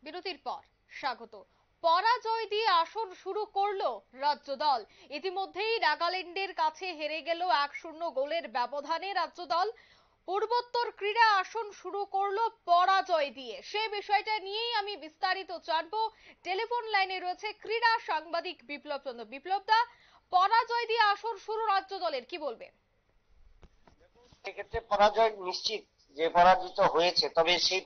বিরতির পর স্বাগত। পরাজয় দিয়ে আসর শুরু করলো রাজ্য দল। ইতিমধ্যেই নাগাল্যান্ডের কাছে হেরে গেল 1-0 গোলের ব্যবধানে রাজ্য দল। পূর্বোত্তর ক্রীড়া আসন শুরু করলো পরাজয় দিয়ে। সেই বিষয়টা নিয়েই আমি বিস্তারিত জানবো। টেলিফোন লাইনে রয়েছে ক্রীড়া সাংবাদিক বিপ্লব চন্দ্র। বিপ্লব দা, পরাজয় দিয়ে আসর শুরু রাজ্য দলের, কি বলবে? এক্ষেত্রে পরাজয় নিশ্চিত যে পরাজিত হয়েছে, তবে সেই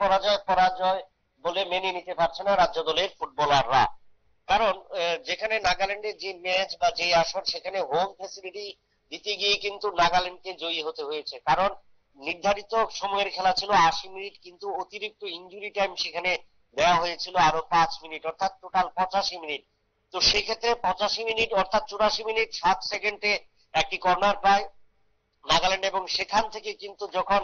পরাজয় বলে মেনে নিতে পারছে না রাজ্য দলের ফুটবলাররা। কারণ যেখানে নাগাল্যান্ডের যে ম্যাচ বা যে আসর, সেখানে হোম ফ্যাসিলিটি দিতে গিয়ে কিন্তু নাগাল্যান্ডকে জয়ী হতে হয়েছে। কারণ নির্ধারিত সময়ের খেলা ছিল 80 মিনিট, কিন্তু অতিরিক্ত ইনজুরি টাইম সেখানে দেওয়া হয়েছিল আরো 5 মিনিট, অর্থাৎ টোটাল 85 মিনিট। তো সেক্ষেত্রে 85 মিনিট অর্থাৎ 84 মিনিট 7 সেকেন্ডে একটি কর্নার পায় নাগাল্যান্ড, এবং সেখান থেকে কিন্তু যখন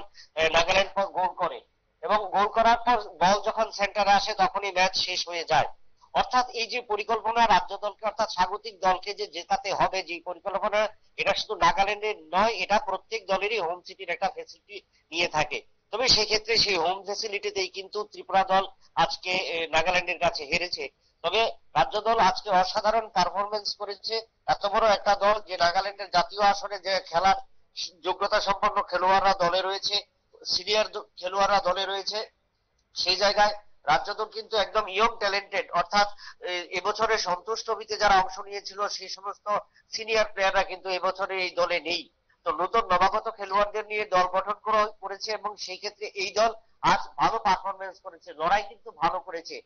নাগাল্যান্ড গোল করে এবং গোল করার পর বল যখন সেন্টারে আসে তখনই ম্যাচ শেষ হয়ে যায়। অর্থাৎ এই যে পরিকল্পনা রাজ্য দলকে অর্থাৎ স্বাগতিক দলকে যে জেতাতে হবে, যে পরিকল্পনা, এটা শুধু নাগাল্যান্ডের নয়, এটা প্রত্যেক দলেরই হোম সিটির একটা ফ্যাসিলিটি নিয়ে থাকে। তবে সেক্ষেত্রে সেই হোম ফ্যাসিলিটিতেই কিন্তু ত্রিপুরা দল আজকে নাগাল্যান্ডের কাছে হেরেছে। তবে রাজ্য দল আজকে অসাধারণ পারফরমেন্স করেছে। এত বড় একটা দল যে নাগাল্যান্ডের জাতীয় আসরে যে খেলার যোগ্যতা সম্পন্ন খেলোয়াড়রা দলে রয়েছে, সিনিয়র খেলোয়াড়রা দলে রয়েছে, সেই জায়গায় রাজ্য দল কিন্তু একদম ইয়ং ট্যালেন্টেড, অর্থাৎ এবছরে সন্তোষ ট্রফিতে যারা অংশ নিয়েছিল সেই সমস্ত সিনিয়র প্লেয়াররা কিন্তু এবছরে এই দলে নেই। তো নতুন নবাগত খেলোয়াড়দের নিয়ে দল গঠন করেছে, এবং সেই ক্ষেত্রে এই দল আজ ভালো পারফরমেন্স করেছে, লড়াই কিন্তু ভালো করেছে।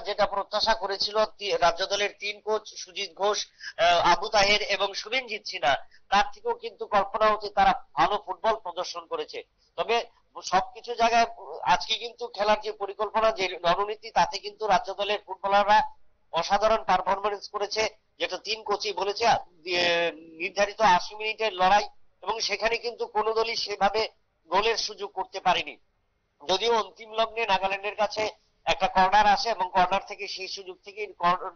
যেটা প্রত্যাশা করেছিল রাজ্য দলের 3 কোচ সুজিত ঘোষ, আবু তাহের এবং শুভেনজিৎ সিনহা, তার থেকেও কিন্তু কল্পনা হতে তারা ভালো ফুটবল প্রদর্শন করেছে। তবে সবকিছু জায়গায় আজকে কিন্তু খেলার যে পরিকল্পনা, যে রণনীতি, তাতে কিন্তু রাজ্য দলের ফুটবলাররা অসাধারণ পারফরমেন্স করেছে, যেটা 3 কোচই বলেছে। নির্ধারিত 80 মিনিটের লড়াই, এবং সেখানে কিন্তু কোনো দলই সেভাবে গোলের সুযোগ করতে পারেনি। যদিও অন্তিম লগ্নে নাগাল্যান্ডের কাছে একটা কর্নার আসে এবং কর্নার থেকে সেই সুযোগ থেকে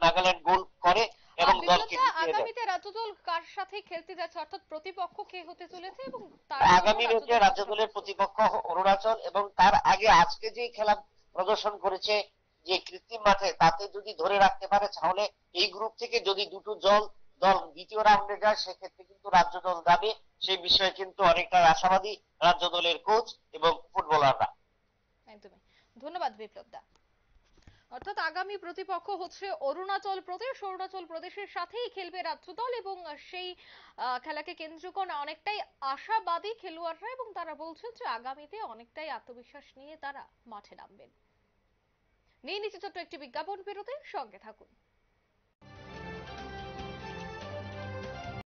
নাগাল্যান্ড গোল করে এবং বিপ্লব দলকে দা, জিতিয়ে দেয়। আগামীতে রাজ্য দল কার সাথে খেলতে যাচ্ছে, অর্থাৎ প্রতিপক্ষ কে হতে চলেছে এবং তার জন্য আগামী রাজ্য ম্যাচে দল রাজ্য কতটা দলের প্রস্তুত? প্রতিপক্ষ অরুণাচল, এবং তার আগে আজকে যে খেলা প্রদর্শন করেছে যে কৃত্রিম মাঠে, তাতে যদি ধরে রাখতে পারে তাহলে এই গ্রুপ থেকে যদি দুটো দল দল দ্বিতীয় রাউন্ডে যায়, সেক্ষেত্রে কিন্তু রাজ্য দল যাবে। সেই বিষয়ে কিন্তু অনেকটা আশাবাদী রাজ্য দলের কোচ এবং ফুটবলাররা। একদমই। ধন্যবাদ বিপ্লব দা। অর্থাৎ আগামী প্রতিপক্ষ হচ্ছে অরুণাচল প্রদেশ। অরুণাচল প্রদেশের সাথেই খেলবে রাজ্য দল এবং সেই খেলাকে কেন্দ্র করে অনেকটাই আশাবাদী খেলোয়াড়রা, এবং তারা বলছেন যে আগামীতে অনেকটাই আত্মবিশ্বাস নিয়ে তারা মাঠে নামবেন। নিয়ে নিচ্ছে ছোট্ট একটি বিজ্ঞাপন বিরতির সঙ্গে থাকুন।